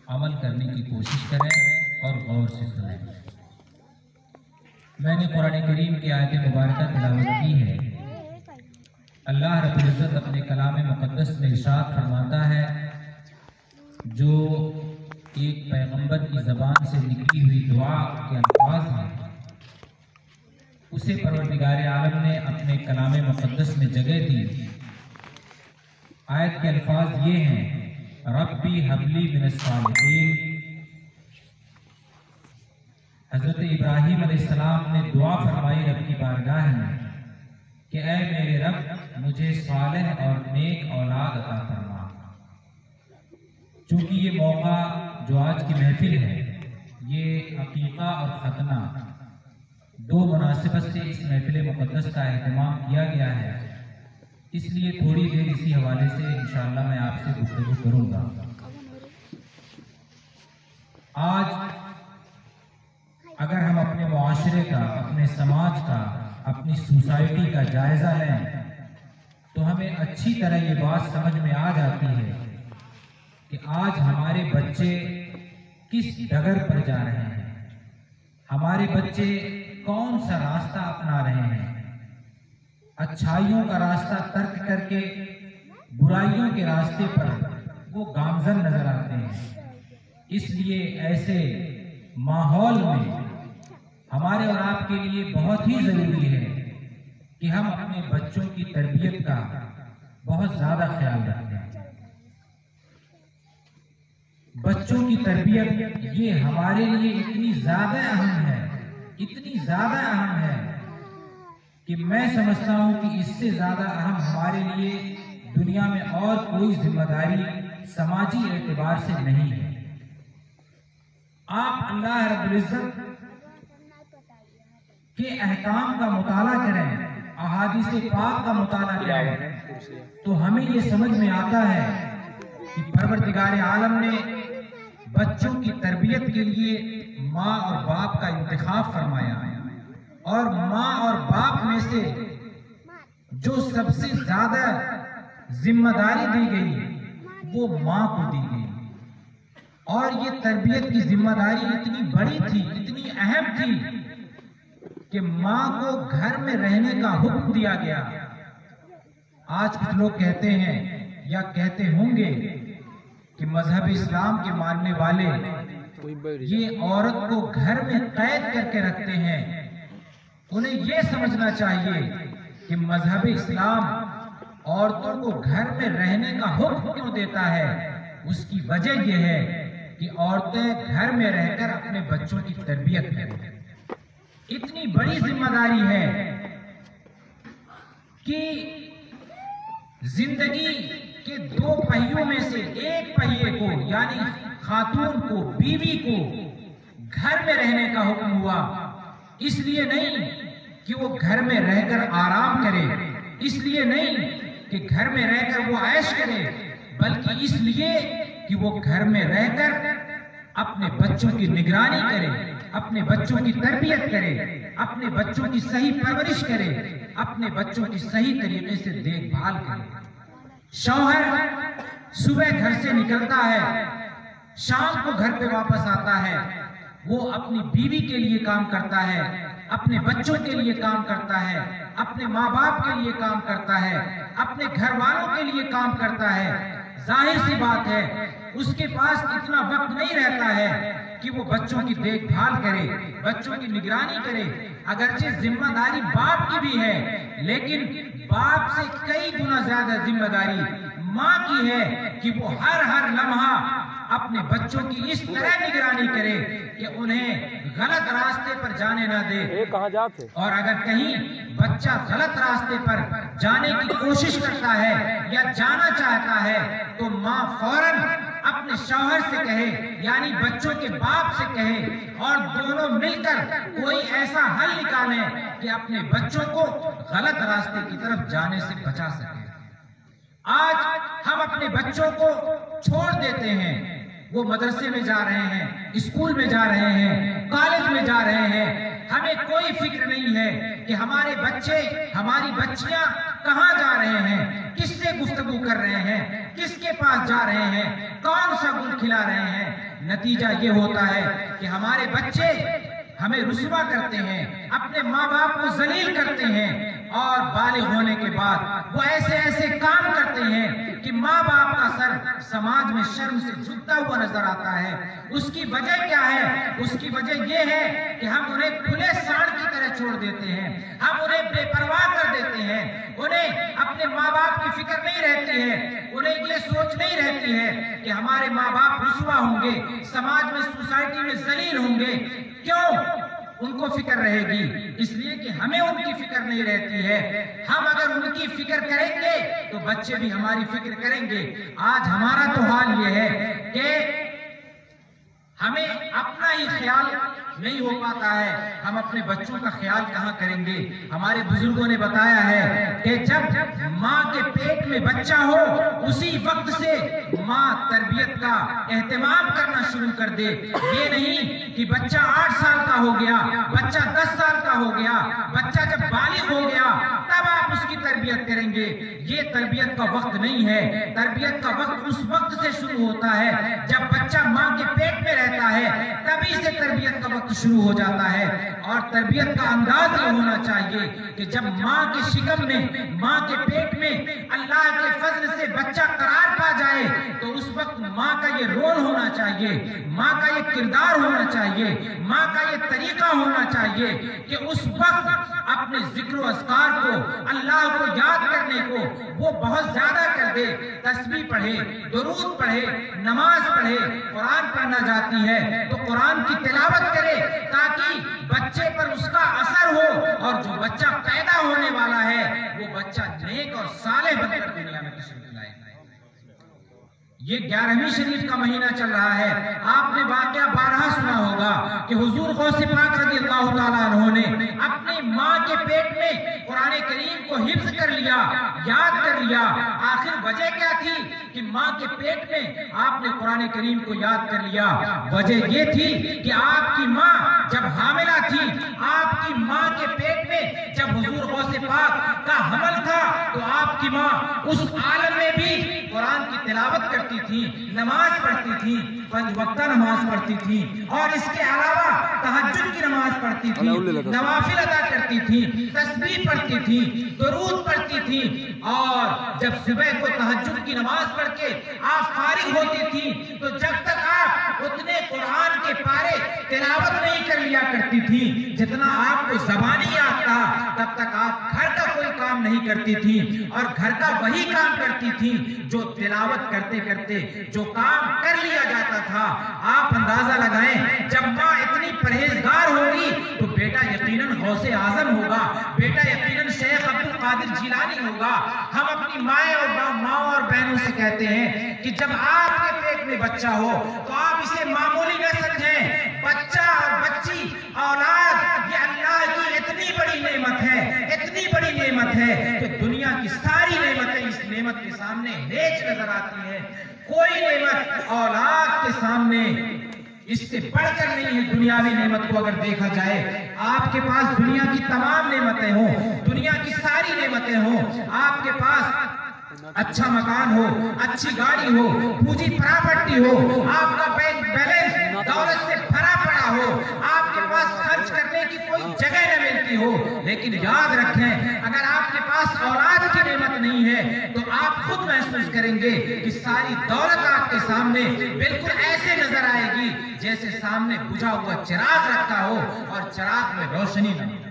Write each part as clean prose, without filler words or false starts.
عمل کرنے کی کوشش کریں اور غور سے سنیں۔ میں نے قرآن کریم کی آیت مبارکہ تلاوت کی ہے۔ اللہ رب العزت اپنے کلام مقدس میں ارشاد فرماتا ہے، جو ایک پیغمبر کی زبان سے نکلی ہوئی دعا کے الفاظ ہیں، اسے پروردگار عالم نے اپنے کلام مقدس میں جگہ دی۔ آیت کے الفاظ یہ ہیں، ربی حبلی من الصالحین۔ حضرت ابراہیم علیہ السلام نے دعا فرمائی رب کی بارگاہ میں کہ اے میرے رب مجھے صالح اور نیک اولاد عطا فرما۔ چونکہ یہ موقع جو آج کی محفل ہے، یہ عقیقہ اور ختنہ دو مناسبت سے اس محفل مقدس کا اہتمام کیا گیا ہے، اس لیے تھوڑی دیر اسی حوالے سے انشاءاللہ میں آپ سے گفتگو کروں گا۔ آج اگر ہم اپنے معاشرے کا، اپنے سماج کا، اپنی سوسائٹی کا جائزہ لیں تو ہمیں اچھی طرح یہ بات سمجھ میں آ جاتی ہے کہ آج ہمارے بچے کس ڈگر پر جا رہے ہیں، ہمارے بچے کون سا راستہ اپنا رہے ہیں۔ اچھائیوں کا راستہ ترک کر کے برائیوں کے راستے پر وہ گامزن نظر آتے ہیں۔ اس لیے ایسے ماحول میں ہمارے اور آپ کے لیے بہت ہی ضروری ہے کہ ہم اپنے بچوں کی تربیت کا بہت زیادہ خیال رکھیں۔ بچوں کی تربیت یہ ہمارے لیے اتنی زیادہ اہم ہے، اتنی زیادہ اہم ہے کہ میں سمجھتا ہوں کہ اس سے زیادہ اہم ہمارے لیے دنیا میں اور کوئی ذمہ داری سماجی اعتبار سے نہیں ہے۔ آپ اللہ رب العزت کے احکام کا مطالعہ کریں، احادیث پاک کا مطالعہ کریں تو ہمیں یہ سمجھ میں آتا ہے کہ پروردگار عالم نے بچوں کی تربیت کے لیے ماں اور باپ کا انتخاب فرمایا ہے، اور ماں اور باپ میں سے جو سب سے زیادہ ذمہ داری دی گئی وہ ماں کو دی گئی، اور یہ تربیت کی ذمہ داری اتنی بڑی تھی، اتنی اہم تھی کہ ماں کو گھر میں رہنے کا حکم دیا گیا۔ آج کچھ لوگ کہتے ہیں یا کہتے ہوں گے کہ مذہب اسلام کے ماننے والے یہ عورت کو گھر میں قید کر کے رکھتے ہیں۔ انہیں یہ سمجھنا چاہیے کہ مذہب اسلام عورتوں کو گھر میں رہنے کا حکم کیوں دیتا ہے۔ اس کی وجہ یہ ہے کہ عورتیں گھر میں رہ کر اپنے بچوں کی تربیت کریں۔ اتنی بڑی ذمہ داری ہے کہ زندگی کے دو پہیوں میں سے ایک پہیے کو یعنی خاتون کو، بیوی کو گھر میں رہنے کا حکم ہوا۔ اس لیے نہیں کہ وہ گھر میں رہ کر آرام کرے، اس لیے نہیں کہ گھر میں رہ کر وہ عیش کرے، بلکہ اس لیے کہ وہ گھر میں رہ کر اپنے بچوں کی نگرانی کرے، اپنے بچوں کی تربیت کرے، اپنے بچوں کی صحیح پرورش کرے، اپنے بچوں کی صحیح طریقے سے دیکھ بھال کرے۔ شوہر صبح گھر سے نکلتا ہے، شام کو گھر پہ واپس آتا ہے، وہ اپنی بیوی کے لیے کام کرتا ہے، اپنے بچوں کے لیے کام کرتا ہے، اپنے ماں باپ کے لیے کام کرتا ہے، اپنے گھر والوں کے لیے کام کرتا ہے۔ ظاہر سی بات ہے اس کے پاس اتنا وقت نہیں رہتا ہے کہ وہ بچوں کی دیکھ بھال کرے، بچوں کی نگرانی کرے۔ اگرچہ ذمہ داری باپ کی بھی ہے، لیکن باپ سے کئی گنا زیادہ ذمہ داری ماں کی ہے کہ وہ ہر لمحہ اپنے بچوں کی اس طرح نگرانی کرے کہ انہیں غلط راستے پر جانے نہ دے، اور اگر کہیں بچہ غلط راستے پر جانے کی کوشش کرتا ہے یا جانا چاہتا ہے تو ماں فوراً اپنے شوہر سے کہے یعنی بچوں کے باپ سے کہے، اور دونوں مل کر کوئی ایسا حل نکالیں کہ اپنے بچوں کو غلط راستے کی طرف جانے سے بچا سکیں۔ آج ہم اپنے بچوں کو چھوڑ دیتے ہیں، وہ مدرسے میں جا رہے ہیں، اسکول میں جا رہے ہیں، کالج میں جا رہے ہیں، ہمیں کوئی فکر نہیں ہے کہ ہمارے بچے، ہماری بچیاں کہاں جا رہے ہیں، کس سے گفتگو کر رہے ہیں، کس کے پاس جا رہے ہیں، کون سا گل کھلا رہے ہیں۔ نتیجہ یہ ہوتا ہے کہ ہمارے بچے ہمیں رسوا کرتے ہیں، اپنے ماں باپ کو ذلیل کرتے ہیں، اور بالغ ہونے کے بعد وہ ایسے ایسے کام کرتے ہیں کہ ماں باپ کا سر سماج میں شرم سے جھکتا ہوا نظر آتا ہے۔ اس کی وجہ کیا ہے؟ اس کی وجہ یہ ہے کہ ہم انہیں کھلے سانڈ کی طرح چھوڑ دیتے ہیں، ہم انہیں بے پرواہ کر دیتے ہیں، انہیں اپنے ماں باپ کی فکر نہیں رہتی ہے، انہیں یہ سوچ نہیں رہتی ہے کہ ہمارے ماں باپ رسوا ہوں گے، سماج میں سوسائٹی میں ذلیل ہوں گے۔ کیوں ان کو فکر رہے گی؟ اس لیے کہ ہمیں ان کی فکر نہیں رہتی ہے۔ ہم اگر ان کی فکر کریں گے تو بچے بھی ہماری فکر کریں گے۔ آج ہمارا تو حال یہ ہے کہ ہمیں اپنا ہی خیال نہیں ہو پاتا ہے، ہم اپنے بچوں کا خیال کہاں کریں گے؟ ہمارے بزرگوں نے بتایا ہے کہ جب ماں کے پیٹ میں بچہ ہو اسی وقت سے ماں تربیت کا اہتمام کرنا شروع کر دے۔ یہ نہیں کہ بچہ 8 سال کا ہو گیا، بچہ 10 سال کا ہو گیا، بچہ جب بالغ ہو گیا تب آپ اس کی تربیت کریں گے۔ یہ تربیت کا وقت نہیں ہے۔ تربیت کا وقت اس وقت سے شروع ہوتا ہے جب بچہ ماں کے پیٹ میں رہتا ہے، تبھی سے تربیت کا وقت شروع ہو جاتا ہے۔ اور تربیت کا انداز یہ ہونا چاہیے کہ جب ماں کے شکم میں، ماں کے پیٹ میں اللہ کے فضل سے بچہ قرار پا جائے تو اس وقت ماں کا یہ رول ہونا چاہیے، ماں کا یہ کردار ہونا چاہیے، ماں کا یہ طریقہ ہونا چاہیے کہ اس وقت اپنے ذکر و اذکار کو، اللہ کو یاد کرنے کو وہ بہت زیادہ کر دے، تسبیح پڑھے، درود پڑھے، نماز پڑھے، قرآن پڑھنا جاتی ہے تو قرآن کی تلاوت کرے تاکہ بچے پر اس کا اثر ہو، اور جو بچہ پیدا ہونے والا ہے وہ بچہ نیک اور صالح بن کر دنیا میں تشریف لائے۔ یہ 11ویں شریف کا مہینہ چل رہا ہے۔ آپ نے واقعہ بارہا سنا ہوگا کہ حضور غوث پاک رضی اللہ تعالیٰ عنہ نے اپنی ماں کے پیٹ میں قرآن کریم کو حفظ کر لیا، یاد کر لیا۔ آخر وجہ کیا تھی کہ ماں کے پیٹ میں آپ نے قرآن کریم کو یاد کر لیا؟ وجہ یہ تھی کہ آپ کی ماں جب حاملہ تھی، آپ کی ماں کے پیٹ میں جب حضور غوث پاک کا حمل تھا تو آپ کی ماں اس عالم میں بھی قرآن کی تلاوت کرتی تھی، نماز پڑھتی تھی، 5 وقتہ نماز پڑھتی تھی، اور اس کے علاوہ تہجد کی نماز پڑھتی تھی، نوافل ادا کرتی تھی، تسبیح پڑھتی تھی، درود پڑھتی تھی، اور جب صبح کو تہجد کی نماز پڑھ کے آپ فارغ ہوتی تھی تو جب تک آپ اتنے قرآن کے پارے تلاوت نہیں کر لیا کرتی تھی جتنا آپ کو زبانی یاد تھا، تب تک آپ گھر کا کوئی کام نہیں کرتی تھی، اور گھر کا وہی کام کرتی تھی جو تلاوت کرتے کرتے جو کام کر لیا جاتا تھا۔ آپ اندازہ لگائیں جب ماں اتنی پرہیزگار ہوگی تو بیٹا یقیناً غوث اعظم ہوگا، بیٹا یقیناً شیخ عبد القادر جیلانی ہوگا۔ ہم اپنی ماں اور بہنوں سے کہتے ہیں کہ جب آپ کے پیٹ میں بچہ ہو تو آپ اسے معمولی نہ سمجھیں۔ بچہ اور بچی، اولاد، یہ اللہ کی اتنی بڑی نعمت ہے، اتنی بڑی نعمت ہے کہ دنیا کی ساری نعمتیں اس نعمت کے سامنے ہیچ نظر آتی ہے۔ کوئی نعمت اولاد کے سامنے اس سے بڑھ کر نہیں ہے۔ دنیاوی نعمت کو اگر دیکھا جائے، آپ کے پاس دنیا کی تمام نعمتیں ہوں، دنیا کی ساری نعمتیں ہوں، آپ کے پاس اچھا مکان ہو، اچھی گاڑی ہو، پوجی پراپرٹی ہو، آپ کا بینک بیلنس دولت سے بھرا پڑا ہو، آپ کے پاس خرچ کرنے کی کوئی جگہ نہ ملتی ہو، لیکن یاد رکھیں اگر آپ کے پاس اولاد کی نعمت نہیں ہے تو آپ خود محسوس کریں گے کہ ساری دولت آپ کے سامنے بالکل ایسے نظر آئے گی جیسے سامنے بجھا ہوا چراغ رکھا ہو اور چراغ میں روشنی نہ ہو۔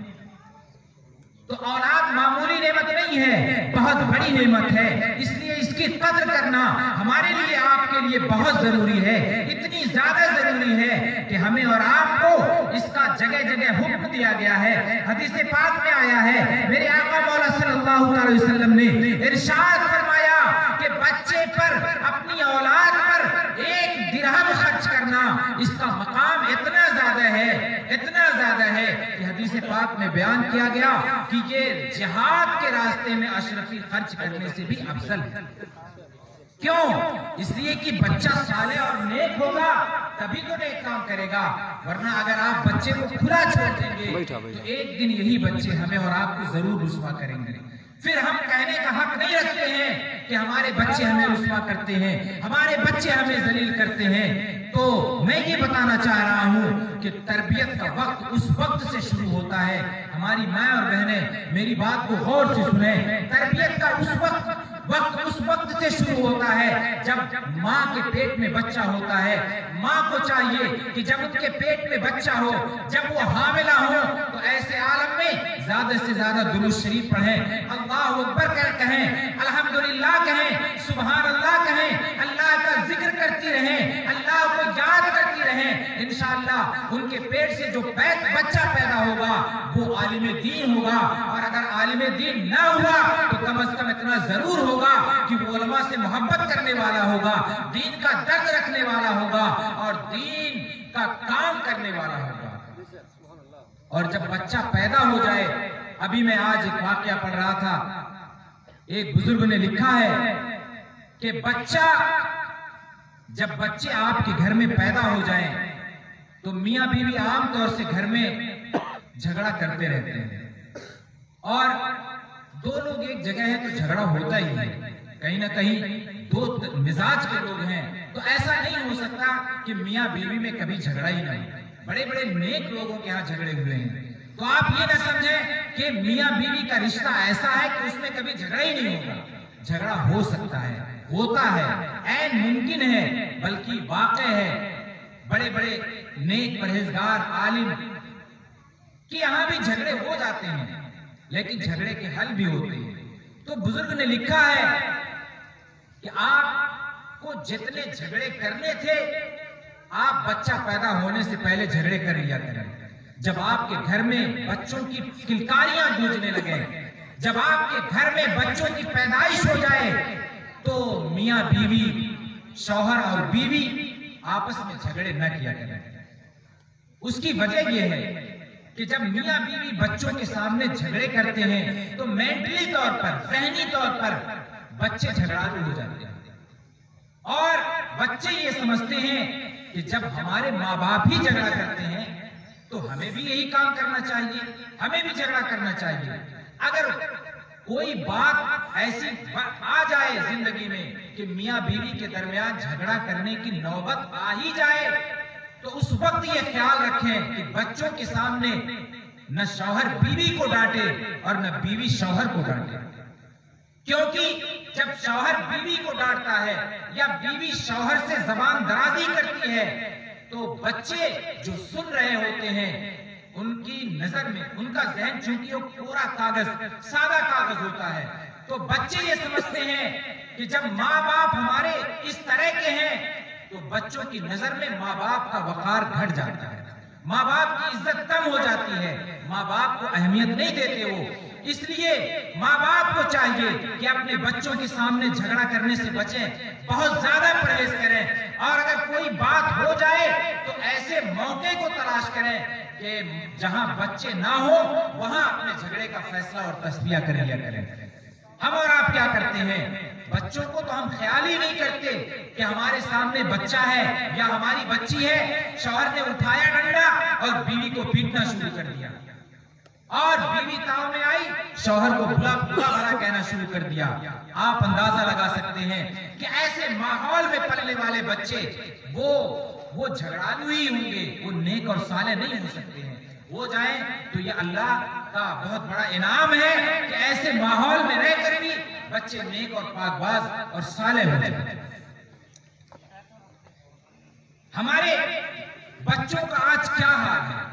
تو اولاد معمولی نعمت نہیں ہے، بہت بڑی نعمت ہے، اس لیے اس کی قدر کرنا ہمارے لیے، آپ کے لیے بہت ضروری ہے، اتنی زیادہ ضروری ہے کہ ہمیں اور آپ کو اس کا جگہ جگہ حکم دیا گیا ہے۔ حدیث پاک میں آیا ہے، میرے آقا مولا صلی اللہ علیہ وسلم نے ارشاد فرمایا کہ بچے پر، اپنی اولاد پر 1 درہم خرچ کرنا، اس کا مقام اتنا زیادہ ہے، اتنا زیادہ ہے کہ حدیث پاک میں بیان کیا گیا کہ یہ جہاد کے راستے میں اشرفی خرچ کرنے سے بھی افضل ہے۔ کیوں؟ اس لیے کہ بچہ صالح اور نیک ہوگا تبھی تو نیک کام کرے گا، ورنہ اگر آپ بچے کو کھلا چھوڑ دیں گے تو ایک دن یہی بچے ہمیں اور آپ کو ضرور رسوا کریں گے۔ پھر ہم کہنے کا حق نہیں رکھتے ہیں کہ ہمارے بچے ہمیں رسوا کرتے ہیں، ہمارے بچے ہمیں ذلیل کرتے ہیں۔ تو میں یہ بتانا چاہ رہا ہوں کہ تربیت کا وقت اس وقت سے شروع ہوتا ہے. ہماری ماں اور بہنیں میری بات کو غور سے سنیں. تربیت کا اس وقت سے شروع ہوتا ہے جب ماں کے پیٹ میں بچہ ہوتا ہے. ماں کو چاہیے کہ جب ان کے پیٹ میں بچہ ہو، جب وہ حاملہ ہو، تو ایسے عالم میں زیادہ سے زیادہ درود شریف پڑھیں، اللہ اکبر کہیں، الحمدللہ کہیں، سبحان اللہ کہیں، اللہ کا ذکر کرتی رہیں، اللہ کو یاد کرتی رہیں. انشاءاللہ ان کے پیٹ سے جو بچہ پیدا ہوگا وہ عالم دین ہوگا. اور اگر عالم دین نہ ہوا تو کم از کم اتنا ضرور ہوگا کہ وہ علماء سے محبت کرنے والا ہوگا، دین کا درد رکھنے والا ہوگا اور دین کا کام کرنے والا ہوگا. اور جب بچہ پیدا ہو جائے، ابھی میں آج ایک واقعہ پڑھ رہا تھا، ایک بزرگ نے لکھا ہے کہ جب بچے آپ کے گھر میں پیدا ہو جائیں تو میاں بیوی عام طور سے گھر میں جھگڑا کرتے رہتے ہیں. اور دو لوگ ایک جگہ ہیں تو جھگڑا ہوتا ہی ہے. کہیں نہ کہیں دو مزاج کے لوگ ہیں تو ایسا نہیں ہو سکتا کہ میاں بیوی میں کبھی جھگڑا ہی نہیں. بڑے بڑے نیک لوگوں کے ہاں جھگڑے ہوئے ہیں. تو آپ یہ نہ سمجھیں کہ میاں بیوی کا رشتہ ایسا ہے کہ اس میں کبھی جھگڑا ہی نہیں ہوگا. جھگڑا ہو سکتا ہے، ہوتا ہے، عین ممکن ہے، بلکہ واقع ہے. بڑے بڑے نیک پرہیزگار عالم کہ یہاں بھی جھگڑے ہو جاتے ہیں لیکن جھگڑے کے حل بھی ہوتے ہیں. تو بزرگ نے لکھا ہے کہ آپ کو جتنے جھگڑے کرنے تھے آپ بچہ پیدا ہونے سے پہلے جھگڑے کر لیا کریں. جب آپ کے گھر میں بچوں کی کلکاریاں گونجنے لگے، جب آپ کے گھر میں بچوں کی پیدائش ہو جائے تو میاں بیوی، شوہر اور بیوی آپس میں جھگڑے نہ کیا کریں. اس کی وجہ یہ ہے کہ جب میاں بیوی بچوں کے سامنے جھگڑے کرتے ہیں تو مینٹلی طور پر، ذہنی طور پر بچے جھگڑالو ہو جاتے ہیں. اور بچے یہ سمجھتے ہیں کہ جب ہمارے ماں باپ ہی جھگڑا کرتے ہیں تو ہمیں بھی یہی کام کرنا چاہیے، ہمیں بھی جھگڑا کرنا چاہیے. اگر کوئی بات ایسی آ جائے زندگی میں کہ میاں بیوی کے درمیان جھگڑا کرنے کی نوبت آ ہی جائے تو اس وقت یہ خیال رکھیں کہ بچوں کے سامنے نہ شوہر بیوی کو ڈانٹے اور نہ بیوی شوہر کو ڈانٹے. کیونکہ جب شوہر بیوی کو ڈانٹتا ہے یا بیوی شوہر سے زبان درازی کرتی ہے تو بچے جو سن رہے ہوتے ہیں ان کی نظر میں، ان کا ذہن چونکہ وہ پورا کاغذ، سادہ کاغذ ہوتا ہے، تو بچے یہ سمجھتے ہیں کہ جب ماں باپ ہمارے اس طرح کے ہیں تو بچوں کی نظر میں ماں باپ کا وقار گھٹ جاتا ہے، ماں باپ کی عزت کم ہو جاتی ہے، ماں باپ کو اہمیت نہیں دیتے وہ. اس لیے ماں باپ کو چاہیے کہ اپنے بچوں کے سامنے جھگڑا کرنے سے بچیں، بہت زیادہ پرہیز کریں. اور اگر کوئی بات ہو جائے تو ایسے موقع کو تلاش کریں کہ جہاں بچے نہ ہو وہاں اپنے جھگڑے کا فیصلہ اور تصفیہ کر لیا کریں. ہم اور آپ کیا کرتے ہیں؟ بچوں کو تو ہم خیال ہی نہیں کرتے کہ ہمارے سامنے بچہ ہے یا ہماری بچی ہے، شوہر نے اٹھایا ڈنڈا اور بیوی کو پیٹنا شروع کر دیا، اور بیوی تاؤ میں آئی، شوہر کو بلا بھلا کہنا شروع کر دیا. آپ اندازہ لگا سکتے ہیں کہ ایسے ماحول میں پلنے والے بچے وہ جھگڑالو ہی ہوں گے، وہ نیک اور صالح نہیں ہو سکتے ہیں. ہو جائیں تو یہ اللہ کا بہت بڑا انعام ہے کہ ایسے ماحول میں رہ کر بھی بچے نیک اور پاک باز اور صالح ہو جائیں. ہمارے بچوں کا آج کیا حال ہے؟